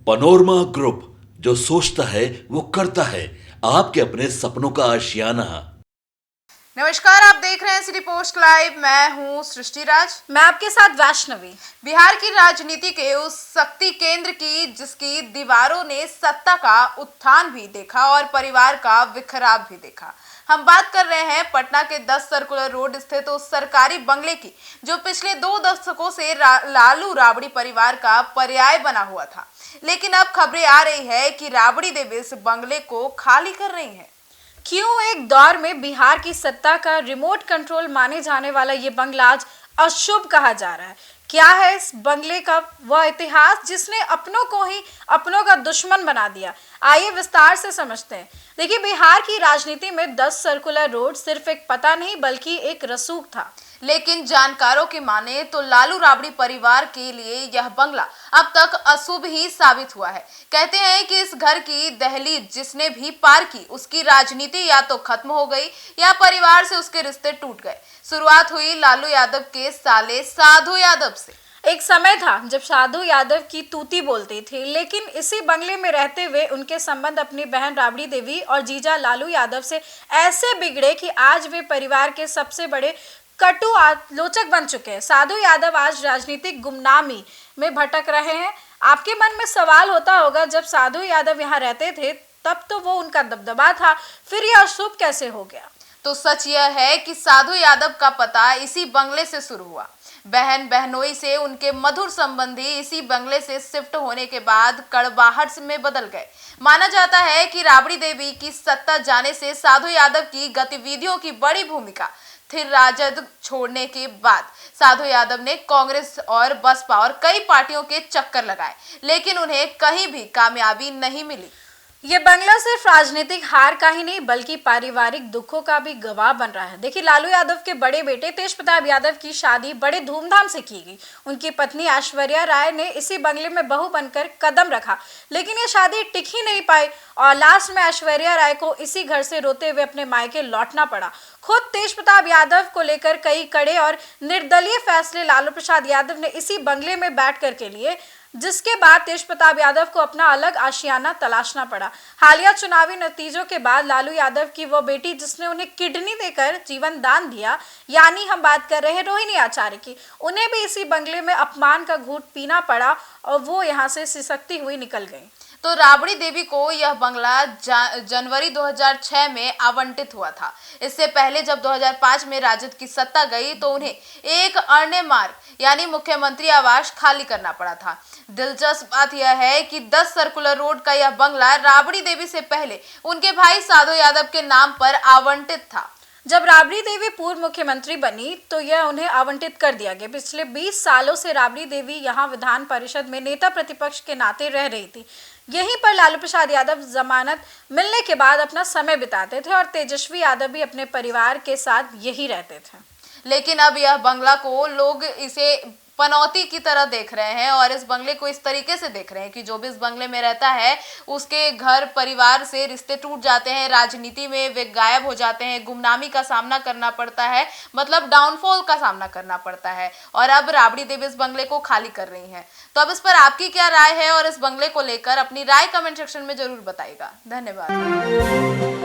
Panorama group, जो सोचता है वो करता है। आपके अपने सपनों का आशियाना। नमस्कार, आप देख रहे हैं सिटी पोस्ट लाइव। मैं हूं सृष्टि राज। मैं आपके साथ वैष्णवी। बिहार की राजनीति के उस शक्ति केंद्र की जिसकी दीवारों ने सत्ता का उत्थान भी देखा और परिवार का बिखराव भी देखा। हम बात कर रहे हैं पटना के 10 सर्कुलर रोड स्थित उस सरकारी बंगले की जो पिछले 2 दशकों से लालू राबड़ी परिवार का पर्याय बना हुआ था। लेकिन अब खबरें आ रही है कि राबड़ी देवी इस बंगले को खाली कर रही हैं। क्यों एक दौर में बिहार की सत्ता का रिमोट कंट्रोल माने जाने वाला ये बंगला आज अशुभ कहा जा रहा है? क्या है इस बंगले का वह इतिहास जिसने अपनों को ही अपनों का दुश्मन बना दिया? आइए विस्तार से समझते हैं। देखिए, बिहार की राजनीति में 10 सर्कुलर रोड सिर्फ एक पता नहीं बल्कि एक रसूख था। लेकिन जानकारों की माने तो लालू राबड़ी परिवार के लिए यह बंगला अब तक अशुभ ही साबित हुआ है। कहते हैं कि इस घर की दहलीज जिसने भी पार की उसकी राजनीति या तो खत्म हो गई या परिवार से उसके रिश्ते टूट गए। शुरुआत हुई लालू यादव के साले साधु यादव से। एक समय था जब साधु यादव की तूती बोलती थी, लेकिन इसी बंगले में रहते हुए उनके संबंध अपनी बहन राबड़ी देवी और जीजा लालू यादव से ऐसे बिगड़े कि आज वे परिवार के सबसे बड़े कटु आलोचक बन चुके हैं। साधु यादव आज राजनीतिक गुमनामी में भटक रहे हैं। आपके मन में सवाल होता होगा, जब साधु यादव यहाँ रहते थे तब तो वो उनका दबदबा था, फिर यह अशुभ कैसे हो गया? तो सच यह है कि साधु यादव का पता इसी बंगले से शुरू हुआ। बहन बहनोई से उनके मधुर संबंधी इसी बंगले से शिफ्ट होने के बाद कड़वाहट में बदल गए। माना जाता है कि राबड़ी देवी की सत्ता जाने से साधु यादव की गतिविधियों की बड़ी भूमिका थी। राजद छोड़ने के बाद साधु यादव ने कांग्रेस और बसपा और कई पार्टियों के चक्कर लगाए, लेकिन उन्हें कहीं भी कामयाबी नहीं मिली। ये बंगला सिर्फ राजनीतिक हार का ही नहीं बल्कि पारिवारिक दुखों का भी गवाह बन रहा है। देखिए, लालू यादव के बड़े बेटे तेज प्रताप यादव की शादी बड़े धूमधाम से की गई। उनकी पत्नी ऐश्वर्या राय ने इसी बंगले में बहू बनकर कदम रखा, लेकिन ये शादी टिक ही नहीं पाई और लास्ट में ऐश्वर्या राय को इसी घर से रोते हुए अपने मायके लौटना पड़ा। खुद तेज प्रताप यादव को लेकर कई कड़े और निर्दलीय फैसले लालू प्रसाद यादव ने इसी बंगले में बैठ कर के लिए, जिसके बाद तेज प्रताप यादव को अपना अलग आशियाना तलाशना पड़ा। हालिया चुनावी नतीजों के बाद लालू यादव की वो बेटी जिसने उन्हें किडनी देकर जीवन दान दिया, यानी हम बात कर रहे हैं रोहिणी आचार्य की, उन्हें भी इसी बंगले में अपमान का घूंट पीना पड़ा और वो यहाँ से सिसकती हुई निकल गई। तो राबड़ी देवी को यह बंगला जनवरी 2006 में आवंटित हुआ था। इससे पहले जब 2005 में राजद की सत्ता गई तो उन्हें एक अरण्य मार्ग यानी मुख्यमंत्री आवास खाली करना पड़ा था। दिलचस्प बात यह है कि 10 सर्कुलर रोड का यह बंगला राबड़ी देवी से पहले उनके भाई साधु यादव के नाम पर आवंटित था। जब राबड़ी देवी पूर्व मुख्यमंत्री बनी तो यह उन्हें आवंटित कर दिया गया। पिछले 20 सालों से राबड़ी देवी यहाँ विधान परिषद में नेता प्रतिपक्ष के नाते रह रही थी। यहीं पर लालू प्रसाद यादव जमानत मिलने के बाद अपना समय बिताते थे और तेजस्वी यादव भी अपने परिवार के साथ यही रहते थे। लेकिन अब यह बंगला को लोग इसे पनौती की तरह देख रहे हैं और इस बंगले को इस तरीके से देख रहे हैं कि जो भी इस बंगले में रहता है उसके घर परिवार से रिश्ते टूट जाते हैं, राजनीति में वे गायब हो जाते हैं, गुमनामी का सामना करना पड़ता है, मतलब डाउनफॉल का सामना करना पड़ता है। और अब राबड़ी देवी इस बंगले को खाली कर रही हैं। तो अब इस पर आपकी क्या राय है और इस बंगले को लेकर अपनी राय कमेंट सेक्शन में जरूर बताइएगा। धन्यवाद।